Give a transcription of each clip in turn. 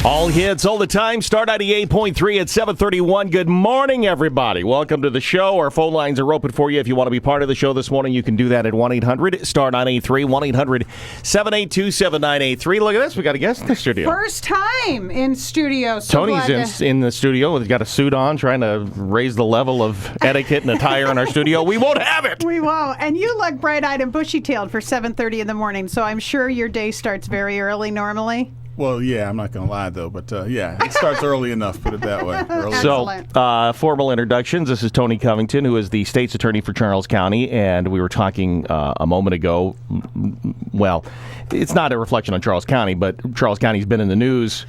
All hits, all the time. Star 98.3 at 7:31. Good morning, everybody. Welcome to the show. Our phone lines are open for you. If you want to be part of the show this morning, you can do that at 1-800-STAR-983, 1-800-782-7983. Look at this. We got a guest in the studio. First time in studio. So Tony's in the studio. He's got a suit on, trying to raise the level of etiquette and attire in our studio. We won't have it. We won't. And you look bright-eyed and bushy-tailed for 7:30 in the morning, so I'm sure your day starts very early normally. Well, yeah, I'm not going to lie, though, but yeah, it starts early enough, put it that way. So, formal introductions. This is Tony Covington, who is the state's attorney for Charles County, and we were talking a moment ago. Well, it's not a reflection on Charles County, but Charles County's been in the news,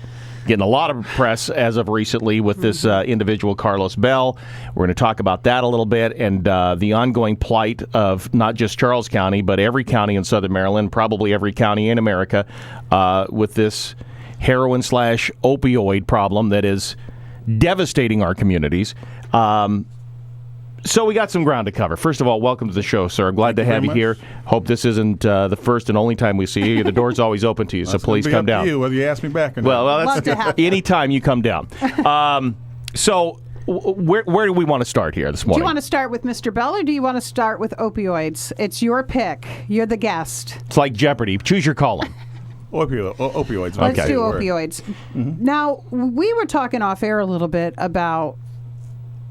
getting a lot of press as of recently with this individual, Carlos Bell. We're going to talk about that a little bit and the ongoing plight of not just Charles County, but every county in Southern Maryland, probably every county in America, with this heroin/opioid problem that is devastating our communities. So we got some ground to cover. First of all, welcome to the show, sir. I'm glad to have you here. Hope this isn't the first and only time we see you. The door's always open to you, so please come down. You, whether you ask me back or not. Well, that's anytime you come down. So where do we want to start here this morning? Do you want to start with Mr. Bell or do you want to start with opioids? It's your pick. You're the guest. It's like Jeopardy. Choose your column. Opioids. Let's do opioids. Mm-hmm. Now, we were talking off air a little bit about,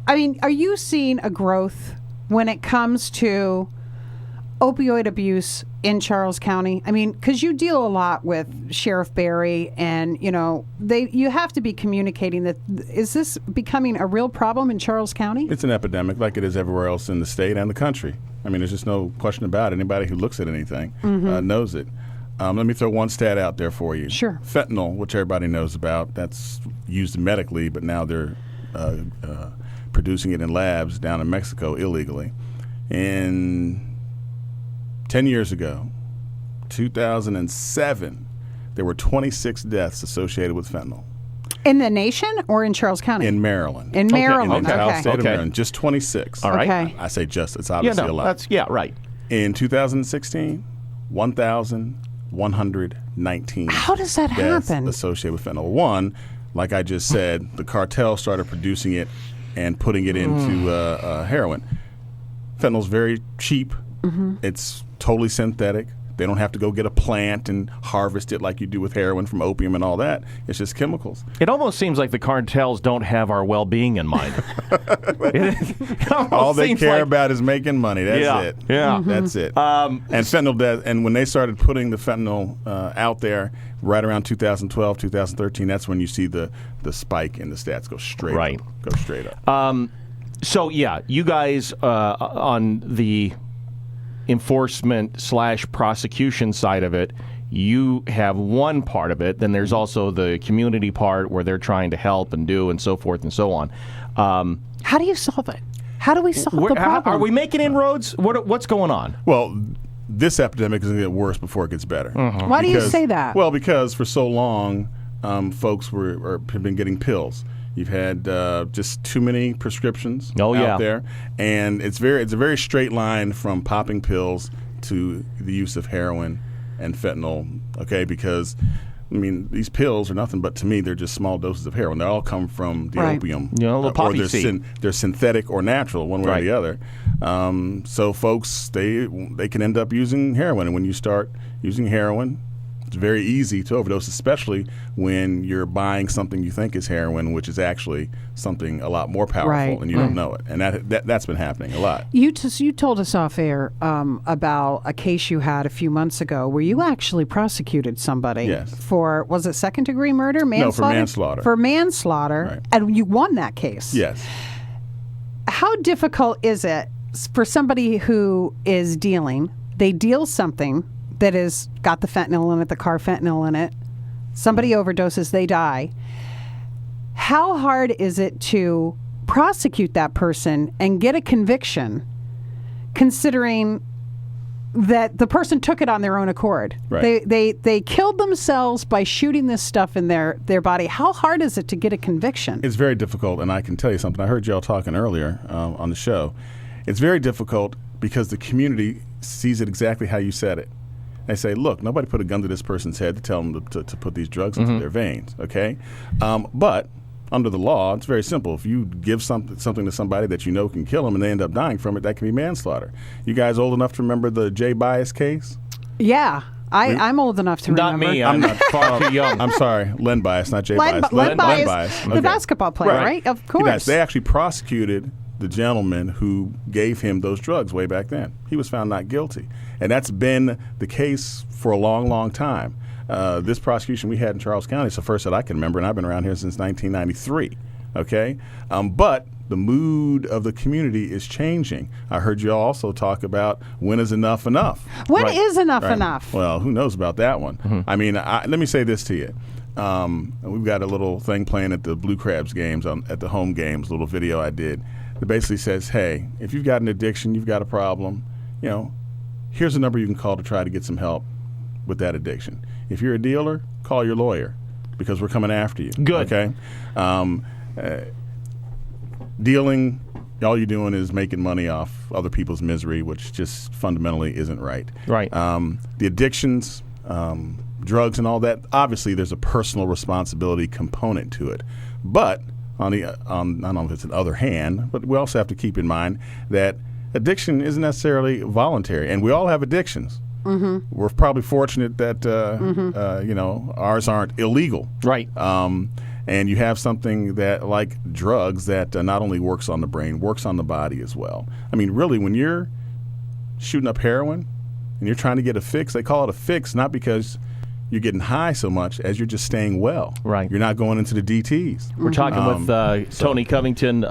I mean, are you seeing a growth when it comes to opioid abuse in Charles County? I mean, because you deal a lot with Sheriff Barry, and you have to be communicating that. Is this becoming a real problem in Charles County? It's an epidemic, like it is everywhere else in the state and the country. I mean, there's just no question about it. Anybody who looks at anything knows it. Let me throw one stat out there for you. Sure. Fentanyl, which everybody knows about, that's used medically, but now they're producing it in labs down in Mexico illegally. And 10 years ago, 2007, there were 26 deaths associated with fentanyl. In the nation or in Charles County? In Maryland. In Maryland, In the entire okay. state of Maryland, just 26. All right. Okay. I say just, it's obviously a lot. Right. In 2016, 1,119 How does that deaths happen? associated with fentanyl. One, like I just said, the cartel started producing it and putting it into heroin. Fentanyl's very cheap. Mm-hmm. It's totally synthetic. They don't have to go get a plant and harvest it like you do with heroin from opium and all that. It's just chemicals. It almost seems like the cartels don't have our well-being in mind. All they care about is making money. That's it. Yeah. Mm-hmm. That's it. And fentanyl, and when they started putting the fentanyl out there right around 2012, 2013, that's when you see the spike in the stats go straight up. Go straight up. So, yeah, you guys on the enforcement/prosecution side of it, you have one part of it. Then there's also the community part where they're trying to help and do and so forth and so on. How do you solve it? How do we solve the problem? Are we making inroads? What's going on? Well, this epidemic is going to get worse before it gets better. Mm-hmm. Why do you say that? Well, because for so long, folks have been getting pills. You've had just too many prescriptions out there, and it's a very straight line from popping pills to the use of heroin and fentanyl. Okay, because I mean these pills are nothing but, to me, they're just small doses of heroin. They all come from the opium, little poppy seed. They're synthetic or natural, one way or the other. So folks, they can end up using heroin, and when you start using heroin, it's very easy to overdose, especially when you're buying something you think is heroin, which is actually something a lot more powerful, and you don't know it. And that's been happening a lot. You told us off air about a case you had a few months ago where you actually prosecuted somebody for, was it second-degree murder? Manslaughter? No, for manslaughter. For manslaughter, and you won that case. Yes. How difficult is it for somebody who is they deal something that has got the fentanyl in it, the carfentanil in it. Somebody overdoses, they die. How hard is it to prosecute that person and get a conviction, considering that the person took it on their own accord? Right. They killed themselves by shooting this stuff in their body. How hard is it to get a conviction? It's very difficult, and I can tell you something. I heard y'all talking earlier on the show. It's very difficult because the community sees it exactly how you said it. They say, look, nobody put a gun to this person's head to tell them to put these drugs into their veins, okay? But under the law, it's very simple. If you give something to somebody that you know can kill them and they end up dying from it, that can be manslaughter. You guys old enough to remember the Jay Bias case? Yeah. I'm old enough to remember. Not me. I'm not far too young. I'm sorry. Len Bias, not Jay Bias. Len Bias, Bias. the basketball player, right? Of course. Yes, they actually prosecuted the gentleman who gave him those drugs way back then. He was found not guilty. And that's been the case for a long, long time. This prosecution we had in Charles County is the first that I can remember, and I've been around here since 1993. Okay? But the mood of the community is changing. I heard you also talk about when is enough enough. When is enough enough? Well, who knows about that one? Mm-hmm. I mean, let me say this to you. We've got a little thing playing at the Blue Crabs games, at the home games, a little video I did that basically says, hey, if you've got an addiction, you've got a problem, here's a number you can call to try to get some help with that addiction. If you're a dealer, call your lawyer because we're coming after you. Good. Okay? Dealing, all you're doing is making money off other people's misery, which just fundamentally isn't right. Right. The addictions, drugs and all that, obviously there's a personal responsibility component to it. But I don't know if it's an other hand, but we also have to keep in mind that addiction isn't necessarily voluntary, and we all have addictions. Mm-hmm. We're probably fortunate that ours aren't illegal. Right. And you have something that, like drugs, that not only works on the brain, works on the body as well. I mean, really, when you're shooting up heroin and you're trying to get a fix, they call it a fix not because you're getting high so much as you're just staying well. Right. You're not going into the DTs. We're talking with Tony Covington,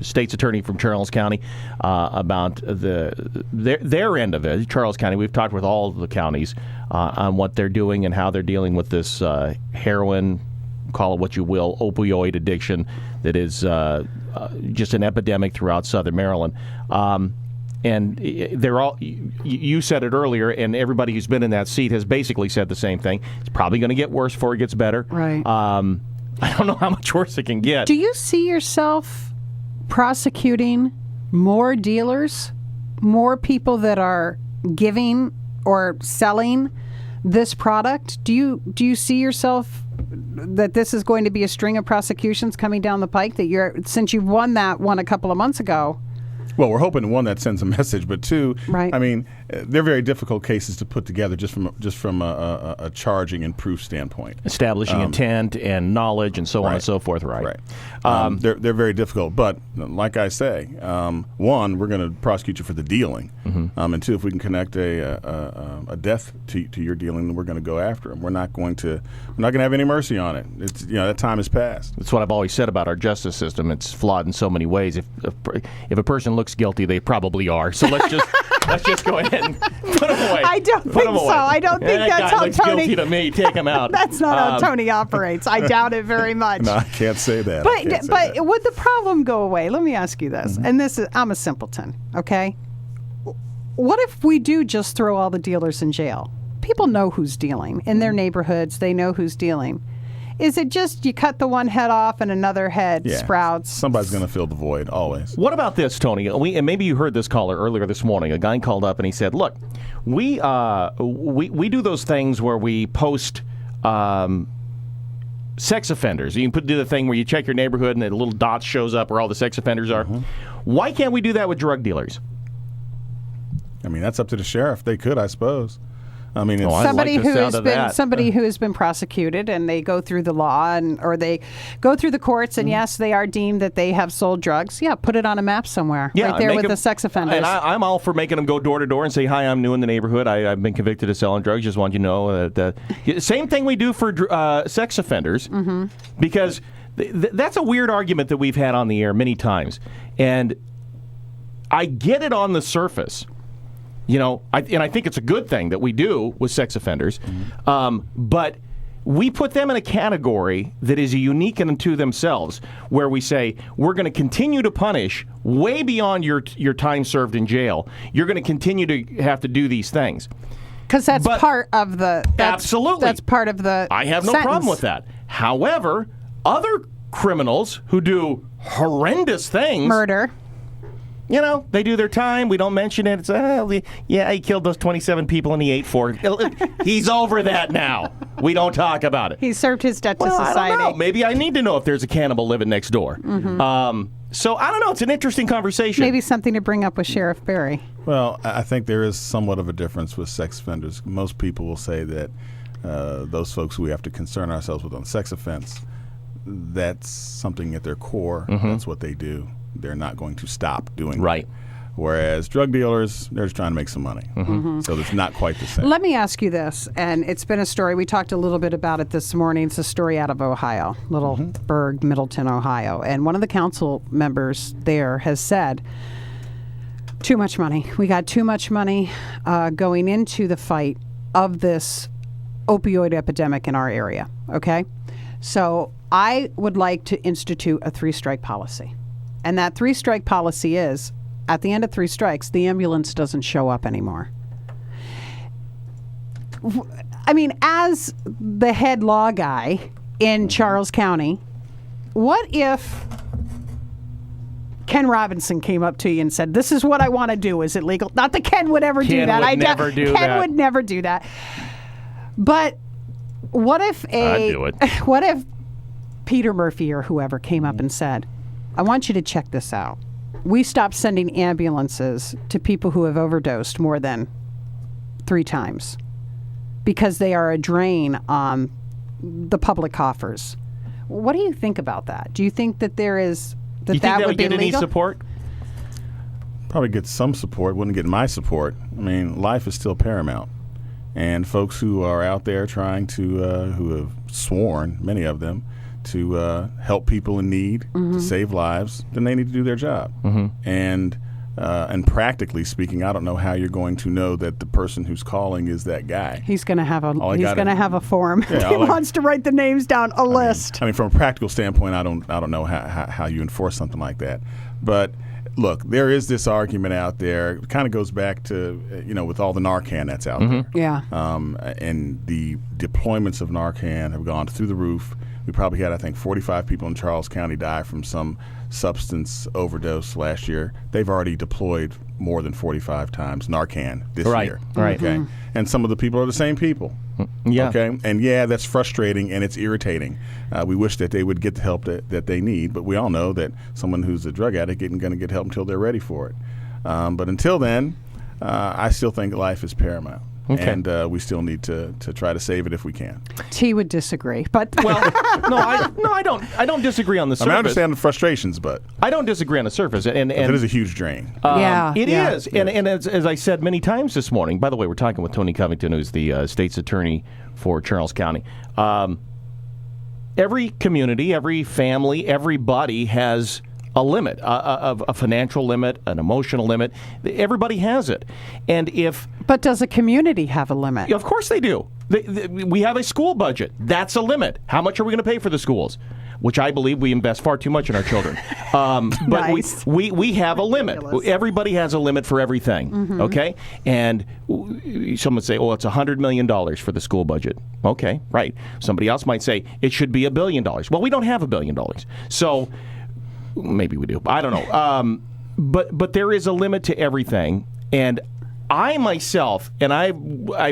state's attorney from Charles County, about their end of it. Charles County, we've talked with all of the counties on what they're doing and how they're dealing with this heroin, call it what you will, opioid addiction that is just an epidemic throughout southern Maryland. And they're all, you said it earlier, and everybody who's been in that seat has basically said the same thing. It's probably going to get worse before it gets better. Right. I don't know how much worse it can get. Do you see yourself prosecuting more dealers, more people that are giving or selling this product? Do you see yourself that this is going to be a string of prosecutions coming down the pike, that since you've won that one a couple of months ago? Well, we're hoping, one, that sends a message, but two, right. I mean, they're very difficult cases to put together just from a charging and proof standpoint. Establishing intent and knowledge and so on and so forth, right? Right. They're very difficult, but like I say, one, we're going to prosecute you for the dealing, and two, if we can connect a death to your dealing, then we're going to go after them. We're not going to have any mercy on it. It's that time has passed. That's what I've always said about our justice system. It's flawed in so many ways. If a person looks guilty, they probably are. So let's just go ahead and put them away. I don't think so. I don't think that's how Tony. Guilty to me. Take him out. That's not how Tony operates. I doubt it very much. No, I can't say that. But would the problem go away? Let me ask you this, and I'm a simpleton. Okay. What if we do just throw all the dealers in jail? People know who's dealing in their neighborhoods. They know who's dealing. Is it just you cut the one head off and another head sprouts? Somebody's going to fill the void, always. What about this, Tony? And maybe you heard this caller earlier this morning. A guy called up and he said, look, we do those things where we post sex offenders. You can do the thing where you check your neighborhood and a little dot shows up where all the sex offenders are. Why can't we do that with drug dealers? I mean, that's up to the sheriff. They could, I suppose. I mean, it's somebody who has been prosecuted, and they go through the law, or they go through the courts, and yes, they are deemed that they have sold drugs. Yeah, put it on a map somewhere, right there with the sex offenders. And I'm all for making them go door to door and say, "Hi, I'm new in the neighborhood. I've been convicted of selling drugs. Just want you to know that." Same thing we do for sex offenders, because that's a weird argument that we've had on the air many times, and I get it on the surface. I think it's a good thing that we do with sex offenders, but we put them in a category that is unique unto themselves, where we say we're going to continue to punish way beyond your time served in jail. You're going to continue to have to do these things. Because that's part of the... Absolutely. That's part of the I have no sentence. problem with that. However, other criminals who do horrendous things... Murder. They do their time. We don't mention it. It's, he killed those 27 people and he ate 4. He's over that now. We don't talk about it. He served his debt to society. I don't know. Maybe I need to know if there's a cannibal living next door. Mm-hmm. So I don't know. It's an interesting conversation. Maybe something to bring up with Sheriff Berry. Well, I think there is somewhat of a difference with sex offenders. Most people will say that those folks who we have to concern ourselves with on sex offense, that's something at their core. That's what they do. They're not going to stop doing it. Whereas drug dealers, they're just trying to make some money. So it's not quite the same. Let me ask you this, and it's been a story. We talked a little bit about it this morning. It's a story out of Ohio, Little Burg, Middleton, Ohio. And one of the council members there has said, too much money. We got too much money going into the fight of this opioid epidemic in our area, okay? So I would like to institute a 3-strike policy. And that 3-strike policy is, at the end of 3 strikes, the ambulance doesn't show up anymore. I mean, as the head law guy in Charles County, what if Ken Robinson came up to you and said, this is what I want to do. Is it legal? Not that Ken would ever do that. Ken would never do that. But what if I'd do it. What if Peter Murphy or whoever came up and said, I want you to check this out. We stopped sending ambulances to people who have overdosed more than 3 times because they are a drain on the public coffers. What do you think about that? Do you think that there is that would be legal? Any support? Probably get some support. Wouldn't get my support. I mean, life is still paramount. And folks who are out there trying to, who have sworn, many of them, to help people in need, to save lives, then they need to do their job. And practically speaking, I don't know how you're going to know that the person who's calling is that guy. He's going to have a form. Yeah, he wants to write the names down, list. I mean, from a practical standpoint, I don't know how you enforce something like that. But look, there is this argument out there. It kind of goes back to, with all the Narcan that's out there. Yeah. And the deployments of Narcan have gone through the roof. We probably had, I think, 45 people in Charles County die from some substance overdose last year. They've already deployed more than 45 times Narcan this year. Right. Okay. And some of the people are the same people. Yeah. Okay. And that's frustrating and it's irritating. We wish that they would get the help that they need, but we all know that someone who's a drug addict isn't going to get help until they're ready for it. But until then, I still think life is paramount. Okay. And we still need to try to save it if we can. T would disagree, but I don't. I don't disagree on the surface. I understand the frustrations, but I don't disagree on the surface. And it is a huge drain. It is. And as I said many times this morning. By the way, we're talking with Tony Covington, who's the state's attorney for Charles County. Every community, every family, everybody has a limit, a financial limit, an emotional limit. Everybody has it. But does a community have a limit? Of course they do. We have a school budget. That's a limit. How much are we going to pay for the schools? Which I believe we invest far too much in our children. But nice. we have a limit. Ridiculous. Everybody has a limit for everything, okay? And some would say, it's $100 million for the school budget. Okay, right. Somebody else might say, it should be $1 billion. Well, we don't have $1 billion. So maybe we do. I don't know. But there is a limit to everything. And I myself, and I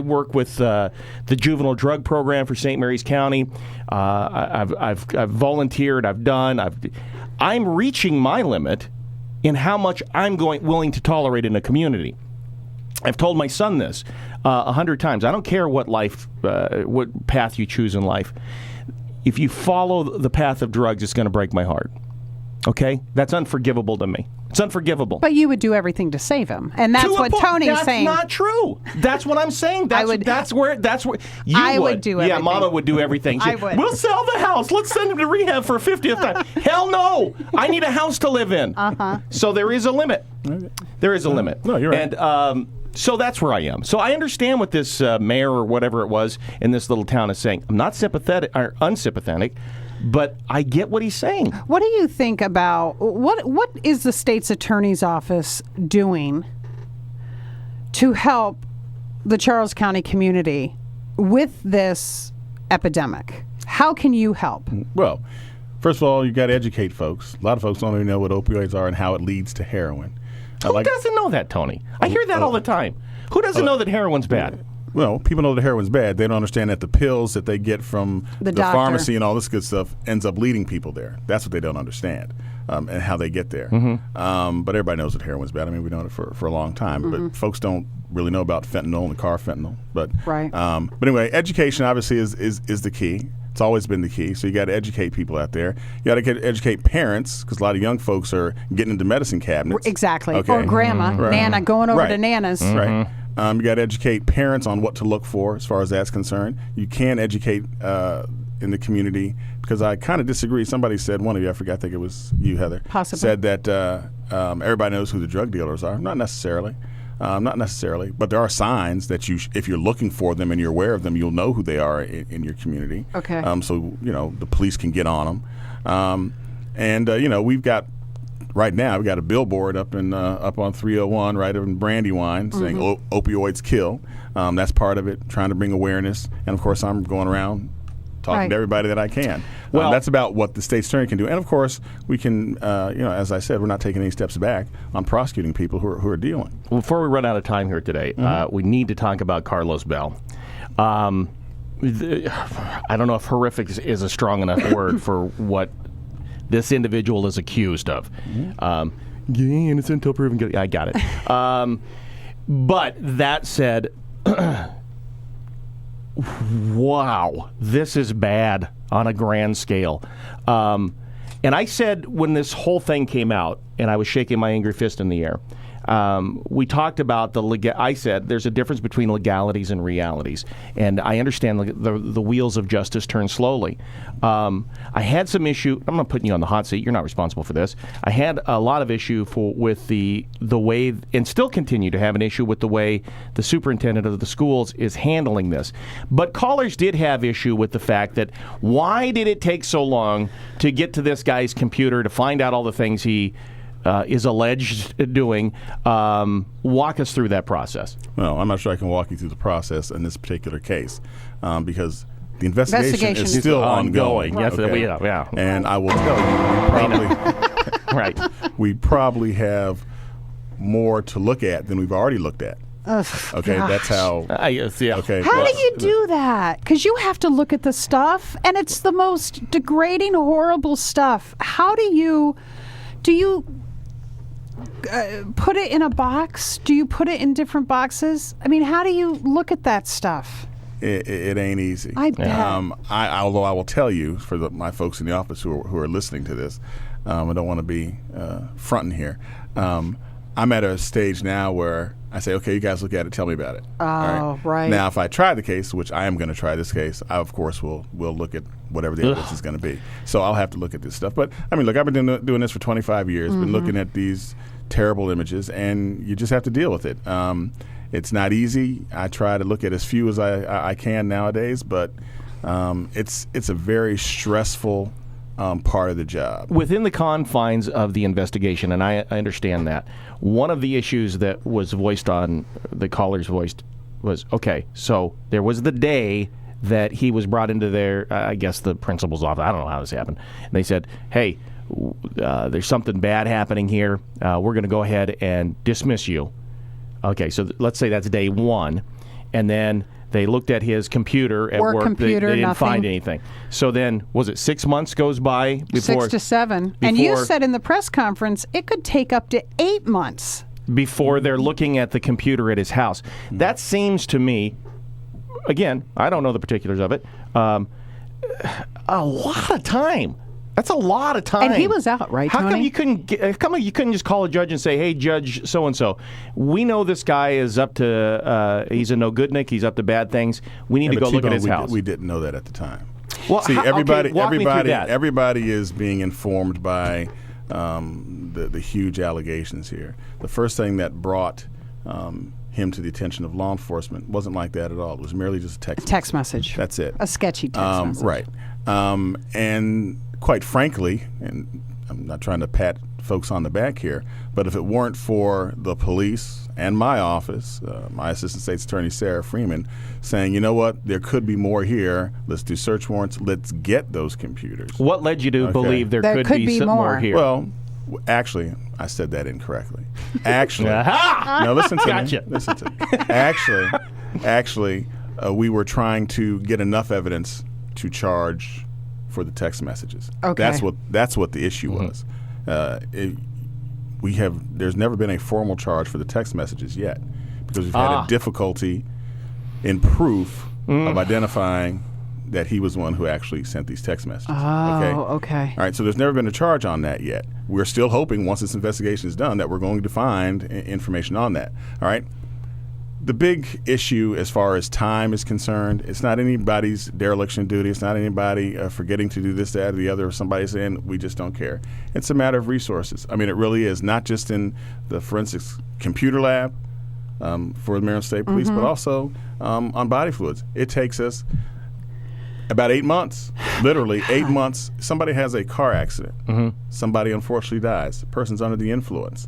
work with the juvenile drug program for St. Mary's County. I've volunteered. I'm reaching my limit in how much I'm willing to tolerate in a community. I've told my son this 100 times. I don't care what path you choose in life. If you follow the path of drugs, it's going to break my heart. Okay? That's unforgivable to me. It's unforgivable. But you would do everything to save him, and that's what Tony's saying. That's not true. That's what I'm saying. That's where you would do everything. Yeah, Mama would do everything. I would. We'll sell the house. Let's send him to rehab for a 50th time. Hell no! I need a house to live in. So there is a limit. There is a limit. No, you're right. And so that's where I am. So I understand what this mayor or whatever it was in this little town is saying. I'm not sympathetic or unsympathetic. But I get what he's saying. What do you think about what is the state's attorney's office doing to help the Charles County community with this epidemic? How can you help? Well, first of all, you got to educate folks. A lot of folks don't even know what opioids are and how it leads to heroin. Who doesn't know that, Tony? I hear that all the time. Who doesn't know that heroin's bad? Well, people know that heroin's bad. They don't understand that the pills that they get from the pharmacy and all this good stuff ends up leading people there. That's what they don't understand, and how they get there. But everybody knows that heroin's bad. I mean, we've known it for a long time. But folks don't really know about fentanyl and carfentanil. But but anyway, education obviously is the key. It's always been the key. So you got to educate people out there. You got to educate parents, because a lot of young folks are getting into medicine cabinets. Exactly. Okay. Or grandma, Nana, going over to Nana's. Right. You got to educate parents on what to look for as far as that's concerned. You can educate in the community, because I kind of disagree. Somebody said, one of you, I think it was you, Heather, possibly, said that everybody knows who the drug dealers are. Not necessarily. But there are signs that if you're looking for them and you're aware of them, you'll know who they are in your community. Okay. So the police can get on them. We've got right now we've got a billboard up on 301 right in Brandywine saying opioids kill. That's part of it, trying to bring awareness. And of course, I'm going around talking to everybody that I can. Well, that's about what the state's attorney can do. And of course, we can, as I said, we're not taking any steps back on prosecuting people who are dealing. Well, before we run out of time here today, we need to talk about Carlos Bell. I don't know if horrific is a strong enough word for what this individual is accused of. Innocent until proven guilty. I got it. But that said, wow, this is bad on a grand scale. And I said when this whole thing came out, and I was shaking my angry fist in the air, we talked about I said there's a difference between legalities and realities, and I understand the wheels of justice turn slowly. I had some issue. I'm not putting you on the hot seat. You're not responsible for this. I had a lot of issue with the way, and still continue to have an issue with the way the superintendent of the schools is handling this. But callers did have issue with the fact that why did it take so long to get to this guy's computer to find out all the things he is alleged doing. Walk us through that process. Well, I'm not sure I can walk you through the process in this particular case because the investigation is still ongoing. Yes, okay? Yeah. And I will tell you, we probably have more to look at than we've already looked at. Okay, gosh. That's how. Okay. How do you do that? Because you have to look at the stuff, and it's the most degrading, horrible stuff. How do you put it in a box? Do you put it in different boxes? I mean, how do you look at that stuff? It ain't easy. I bet. Although I will tell you, for my folks in the office who are listening to this, I don't want to be fronting here. I'm at a stage now where I say, okay, you guys look at it, tell me about it. Oh, right. Now, if I try the case, which I am going to try this case, I, of course, will look at whatever the evidence is going to be. So I'll have to look at this stuff. But, I mean, look, I've been doing this for 25 years, been looking at these terrible images, and you just have to deal with it. It's not easy. I try to look at as few as I can nowadays, but it's a very stressful part of the job. Within the confines of the investigation, and I understand that, one of the issues that was voiced on the caller's voice was, okay, so there was the day that he was brought into their, I guess, the principal's office. I don't know how this happened. And they said, hey, there's something bad happening here. We're going to go ahead and dismiss you. Okay, so let's say that's day one. And then they looked at his computer at work. They didn't find anything. So then, was it 6 months goes by before 6 to 7? And you said in the press conference it could take up to 8 months before they're looking at the computer at his house. That seems to me, again, I don't know the particulars of it, a lot of time. That's a lot of time. And he was out, right, Tony? How come you couldn't just call a judge and say, hey, Judge so-and-so, we know this guy is up to, he's a no-goodnik, he's up to bad things. We need to go look at his house. We didn't know that at the time. Well, see, everybody is being informed by the huge allegations here. The first thing that brought him to the attention of law enforcement wasn't like that at all. It was merely just a text message. That's it. A sketchy text message. Right. And quite frankly, and I'm not trying to pat folks on the back here, but if it weren't for the police and my office, my Assistant State's Attorney Sarah Freeman, saying, you know what, there could be more here, let's do search warrants, let's get those computers. What led you to believe there could be some more here? Well, Actually, I said that incorrectly. Actually, now listen to me. Listen to me. Actually, we were trying to get enough evidence to charge for the text messages. Okay. That's what the issue was. There's never been a formal charge for the text messages yet because we've had a difficulty in proof of identifying that he was the one who actually sent these text messages. Oh, okay. All right, so there's never been a charge on that yet. We're still hoping once this investigation is done that we're going to find information on that. All right? The big issue as far as time is concerned, it's not anybody's dereliction duty. It's not anybody forgetting to do this, that, or the other, or somebody saying we just don't care. It's a matter of resources. I mean, it really is, not just in the forensics computer lab for the Maryland State Police, but also on body fluids. It takes us about 8 months, literally 8 months. Somebody has a car accident. Somebody unfortunately dies. The person's under the influence.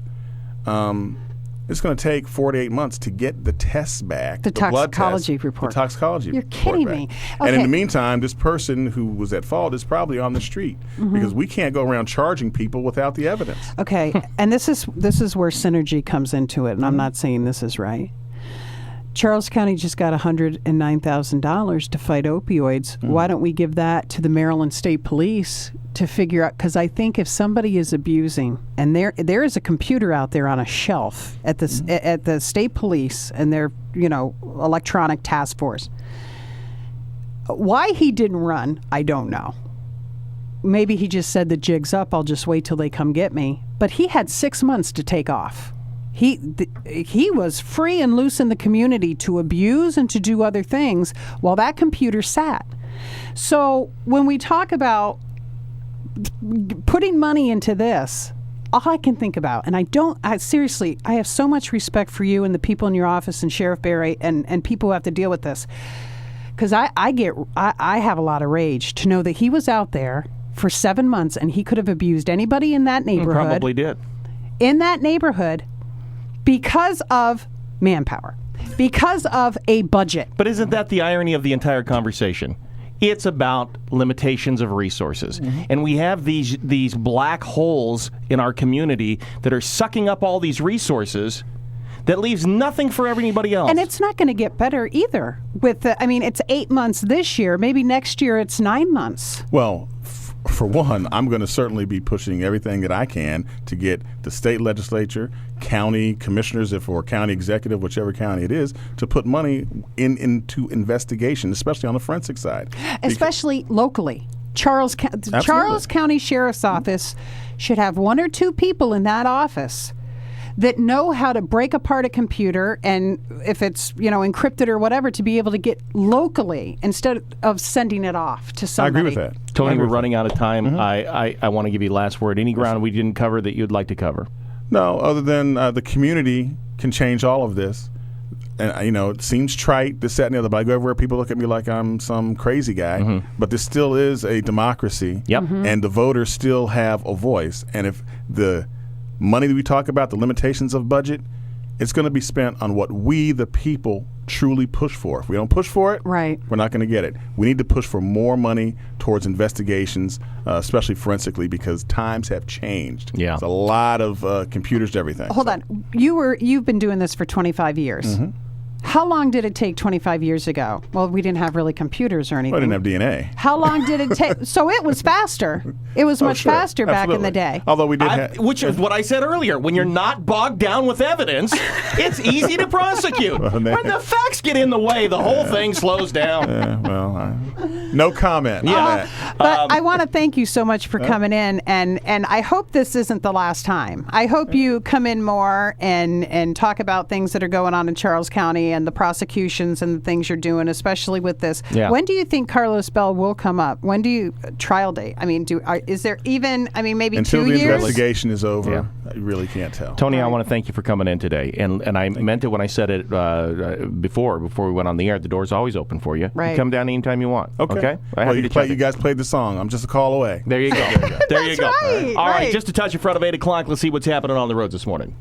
It's going to take 4 to 8 months to get the tests back. The toxicology blood test, report. The toxicology You're report kidding back. me. And Okay. in the meantime, this person who was at fault is probably on the street because we can't go around charging people without the evidence. Okay, and this is where synergy comes into it, and I'm not saying this is right. Charles County just got $109,000 to fight opioids. Why don't we give that to the Maryland State Police to figure out? Because I think if somebody is abusing, and there is a computer out there on a shelf at the state police and their electronic task force. Why he didn't run, I don't know. Maybe he just said the jig's up. I'll just wait till they come get me. But he had 6 months to take off. He was free and loose in the community to abuse and to do other things while that computer sat. So when we talk about putting money into this, all I can think about, and seriously, I have so much respect for you and the people in your office and Sheriff Barry and people who have to deal with this. Because I have a lot of rage to know that he was out there for 7 months and he could have abused anybody in that neighborhood. Probably did. In that neighborhood because of manpower, because of a budget. But isn't that the irony of the entire conversation? It's about limitations of resources. And we have these black holes in our community that are sucking up all these resources that leaves nothing for anybody else. And it's not going to get better either. It's 8 months this year. Maybe next year it's 9 months. Well, for one, I'm going to certainly be pushing everything that I can to get the state legislature, county commissioners, or county executive, whichever county it is, to put money into investigation, especially on the forensic side. Especially locally. Charles County Sheriff's Office should have 1 or 2 people in that office that know how to break apart a computer, and if it's encrypted or whatever, to be able to get locally instead of sending it off to somebody. I agree with that. Tony, we're running out of time. I want to give you the last word. Any ground we didn't cover that you'd like to cover? No, other than the community can change all of this. And, it seems trite, this, that, and the other, but I go everywhere, people look at me like I'm some crazy guy. But this still is a democracy. Yep. And the voters still have a voice. And if the money that we talk about, the limitations of budget, it's going to be spent on what we, the people, truly push for. If we don't push for it, right, we're not going to get it. We need to push for more money towards investigations, especially forensically, because times have changed. Yeah. There's a lot of computers to everything. Hold on. You've been doing this for 25 years. How long did it take 25 years ago? Well, we didn't have really computers or anything. Well, I didn't have DNA. How long did it take? So it was faster. It was much faster back in the day. Although we did which is what I said earlier. When you're not bogged down with evidence, it's easy to prosecute. When the facts get in the way, the whole thing slows down. No comment. Yeah. But I want to thank you so much for coming in, and I hope this isn't the last time. I hope you come in more and talk about things that are going on in Charles County and the prosecutions and the things you're doing, especially with this. Yeah. When do you think Carlos Bell will come up? When do you trial date? I mean, is there even? I mean, maybe until 2 years. Until the investigation is over, I really can't tell. Tony, I want to thank you for coming in today, and I meant it when I said it before we went on the air. The door's always open for you. Right. You come down anytime you want. Okay. Well, you guys played the song. I'm just a call away. There you go. There you go. Right, All right. Just a touch in front of 8 o'clock. Let's see what's happening on the roads this morning.